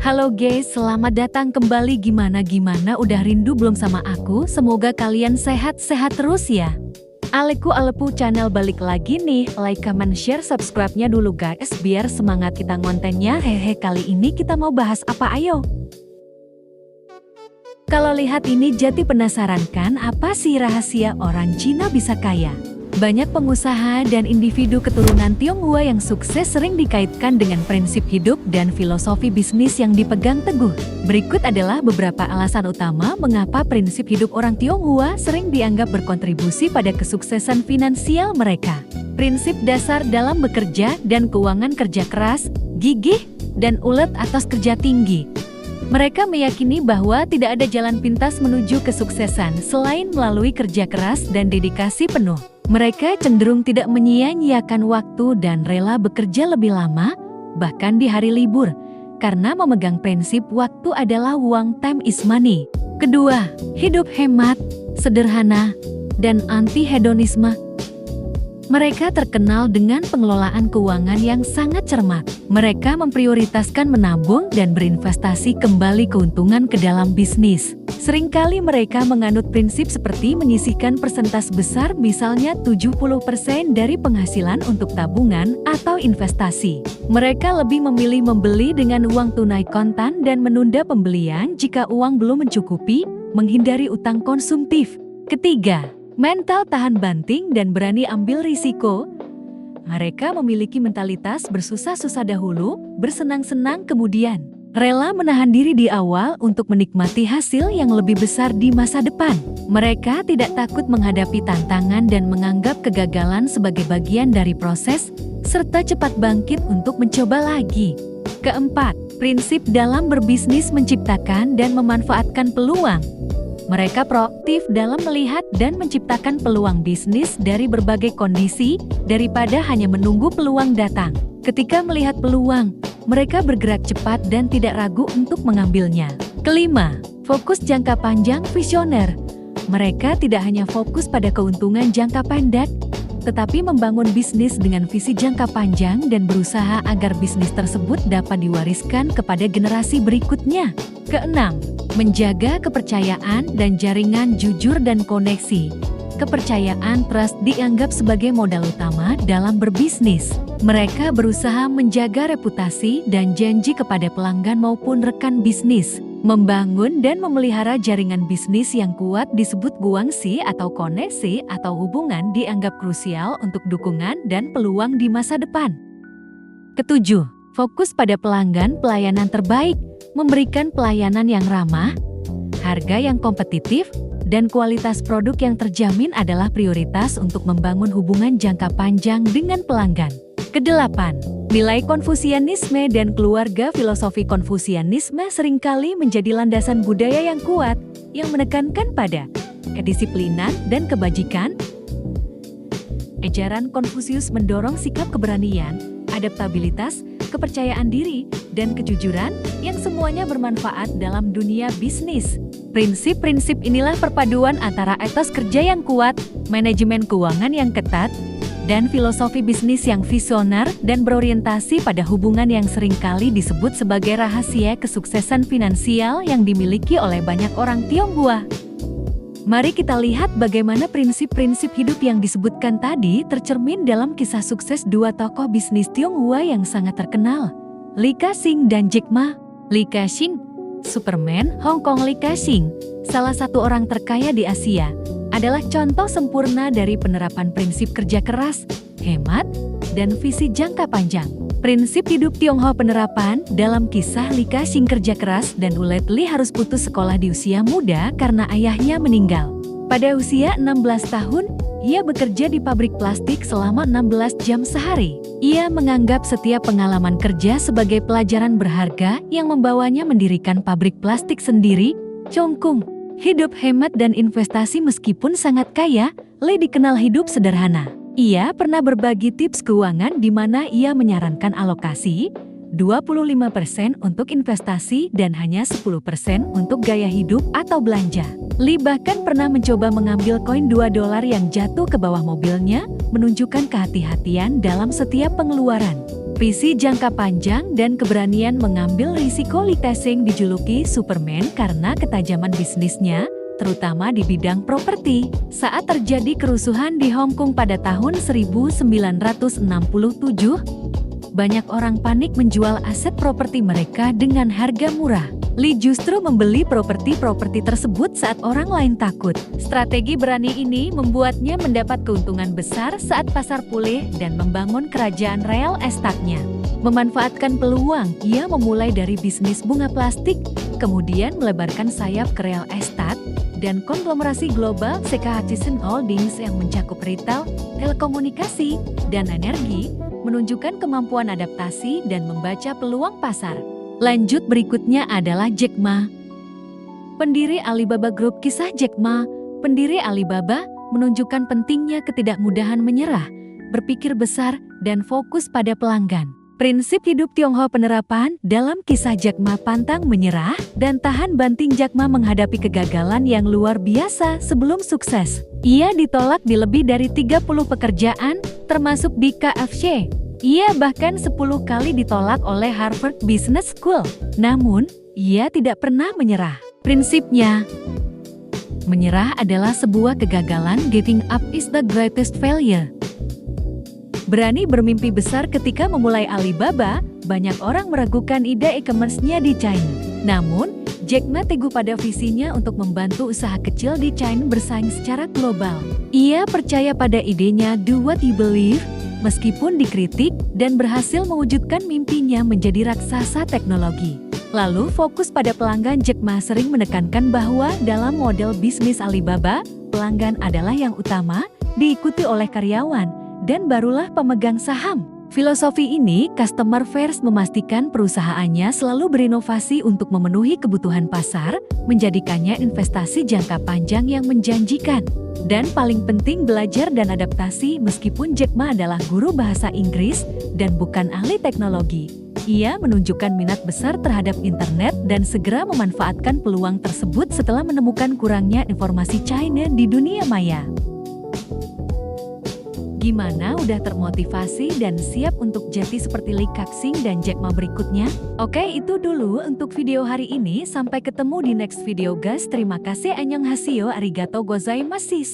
Halo guys, selamat datang kembali. Gimana udah rindu belum sama aku? Semoga kalian sehat-sehat terus ya. Aleku Alepu channel balik lagi nih. Like, comment, share, subscribe-nya dulu guys biar semangat kita ngontennya. Hehe, kali ini kita mau bahas apa ayo? Kalau lihat ini jadi penasaran kan, apa sih rahasia orang Cina bisa kaya? Banyak pengusaha dan individu keturunan Tionghoa yang sukses sering dikaitkan dengan prinsip hidup dan filosofi bisnis yang dipegang teguh. Berikut adalah beberapa alasan utama mengapa prinsip hidup orang Tionghoa sering dianggap berkontribusi pada kesuksesan finansial mereka. Prinsip dasar dalam bekerja dan keuangan: kerja keras, gigih, dan ulet atas kerja tinggi. Mereka meyakini bahwa tidak ada jalan pintas menuju kesuksesan selain melalui kerja keras dan dedikasi penuh. Mereka cenderung tidak menyia-nyiakan waktu dan rela bekerja lebih lama, bahkan di hari libur, karena memegang prinsip waktu adalah uang, time is money. Kedua, hidup hemat, sederhana, dan anti-hedonisme. Mereka terkenal dengan pengelolaan keuangan yang sangat cermat. Mereka memprioritaskan menabung dan berinvestasi kembali keuntungan ke dalam bisnis. Seringkali mereka menganut prinsip seperti menyisihkan persentase besar, misalnya 70% dari penghasilan untuk tabungan atau investasi. Mereka lebih memilih membeli dengan uang tunai kontan dan menunda pembelian jika uang belum mencukupi, menghindari utang konsumtif. Ketiga, mental tahan banting dan berani ambil risiko. Mereka memiliki mentalitas bersusah-susah dahulu, bersenang-senang kemudian. Rela menahan diri di awal untuk menikmati hasil yang lebih besar di masa depan. Mereka tidak takut menghadapi tantangan dan menganggap kegagalan sebagai bagian dari proses, serta cepat bangkit untuk mencoba lagi. Keempat, prinsip dalam berbisnis menciptakan dan memanfaatkan peluang. Mereka proaktif dalam melihat dan menciptakan peluang bisnis dari berbagai kondisi, daripada hanya menunggu peluang datang. Ketika melihat peluang, mereka bergerak cepat dan tidak ragu untuk mengambilnya. Kelima, fokus jangka panjang visioner. Mereka tidak hanya fokus pada keuntungan jangka pendek, tetapi membangun bisnis dengan visi jangka panjang dan berusaha agar bisnis tersebut dapat diwariskan kepada generasi berikutnya. Keenam, menjaga kepercayaan dan jaringan jujur dan koneksi. Kepercayaan, trust, dianggap sebagai modal utama dalam berbisnis. Mereka berusaha menjaga reputasi dan janji kepada pelanggan maupun rekan bisnis. Membangun dan memelihara jaringan bisnis yang kuat disebut guangxi atau koneksi atau hubungan, dianggap krusial untuk dukungan dan peluang di masa depan. Ketujuh, fokus pada pelanggan, pelayanan terbaik. Memberikan pelayanan yang ramah, harga yang kompetitif, dan kualitas produk yang terjamin adalah prioritas untuk membangun hubungan jangka panjang dengan pelanggan. Kedelapan, nilai Konfusianisme dan keluarga. Filosofi Konfusianisme seringkali menjadi landasan budaya yang kuat, yang menekankan pada kedisiplinan dan kebajikan. Ajaran Konfusius mendorong sikap keberanian, adaptabilitas, kepercayaan diri, dan kejujuran yang semuanya bermanfaat dalam dunia bisnis. Prinsip-prinsip inilah perpaduan antara etos kerja yang kuat, manajemen keuangan yang ketat, dan filosofi bisnis yang visioner dan berorientasi pada hubungan yang seringkali disebut sebagai rahasia kesuksesan finansial yang dimiliki oleh banyak orang Tionghoa. Mari kita lihat bagaimana prinsip-prinsip hidup yang disebutkan tadi tercermin dalam kisah sukses dua tokoh bisnis Tionghoa yang sangat terkenal, Li Ka-shing dan Jack Ma. Li Ka-shing, Superman Hong Kong. Li Ka-shing, salah satu orang terkaya di Asia, adalah contoh sempurna dari penerapan prinsip kerja keras, hemat, dan visi jangka panjang. Prinsip hidup Tionghoa penerapan dalam kisah Li Ka-shing kerja keras dan ulet. Li harus putus sekolah di usia muda karena ayahnya meninggal. Pada usia 16 tahun, ia bekerja di pabrik plastik selama 16 jam sehari. Ia menganggap setiap pengalaman kerja sebagai pelajaran berharga yang membawanya mendirikan pabrik plastik sendiri. Chongqing, hidup hemat dan investasi. Meskipun sangat kaya, Li dikenal hidup sederhana. Ia pernah berbagi tips keuangan di mana ia menyarankan alokasi 25% untuk investasi dan hanya 10% untuk gaya hidup atau belanja. Li bahkan pernah mencoba mengambil koin $2 yang jatuh ke bawah mobilnya, menunjukkan kehati-hatian dalam setiap pengeluaran. Visi jangka panjang dan keberanian mengambil risiko. Lee Tae-sing dijuluki Superman karena ketajaman bisnisnya, terutama di bidang properti. Saat terjadi kerusuhan di Hong Kong pada tahun 1967, banyak orang panik menjual aset properti mereka dengan harga murah. Lee justru membeli properti tersebut saat orang lain takut. Strategi berani ini membuatnya mendapat keuntungan besar saat pasar pulih dan membangun kerajaan real estate-nya. Memanfaatkan peluang, ia memulai dari bisnis bunga plastik, kemudian melebarkan sayap ke real estate, dan konglomerasi global SK Hutchison Holdings yang mencakup retail, telekomunikasi, dan energi, menunjukkan kemampuan adaptasi dan membaca peluang pasar. Lanjut berikutnya adalah Jack Ma. Pendiri Alibaba Group. Kisah Jack Ma, pendiri Alibaba, menunjukkan pentingnya ketidakmudahan menyerah, berpikir besar, dan fokus pada pelanggan. Prinsip hidup Tionghoa penerapan dalam kisah Jack Ma: pantang menyerah dan tahan banting. Jack Ma menghadapi kegagalan yang luar biasa sebelum sukses. Ia ditolak di lebih dari 30 pekerjaan, termasuk di KFC. Ia bahkan 10 kali ditolak oleh Harvard Business School. Namun, ia tidak pernah menyerah. Prinsipnya, menyerah adalah sebuah kegagalan. Giving up is the greatest failure. Berani bermimpi besar. Ketika memulai Alibaba, banyak orang meragukan ide e-commerce-nya di China. Namun, Jack Ma teguh pada visinya untuk membantu usaha kecil di China bersaing secara global. Ia percaya pada idenya "do what you believe", meskipun dikritik, dan berhasil mewujudkan mimpinya menjadi raksasa teknologi. Lalu fokus pada pelanggan. Jack Ma sering menekankan bahwa dalam model bisnis Alibaba, pelanggan adalah yang utama, diikuti oleh karyawan, dan barulah pemegang saham. Filosofi ini, customer first, memastikan perusahaannya selalu berinovasi untuk memenuhi kebutuhan pasar, menjadikannya investasi jangka panjang yang menjanjikan. Dan paling penting, belajar dan adaptasi. Meskipun Jack Ma adalah guru bahasa Inggris dan bukan ahli teknologi, ia menunjukkan minat besar terhadap internet dan segera memanfaatkan peluang tersebut setelah menemukan kurangnya informasi China di dunia maya. Gimana, udah termotivasi dan siap untuk jadi seperti Lee Tae-sing dan Jack Ma berikutnya? Oke, itu dulu untuk video hari ini. Sampai ketemu di next video guys. Terima kasih. Annyeonghaseyo, arigatou gozaimasu.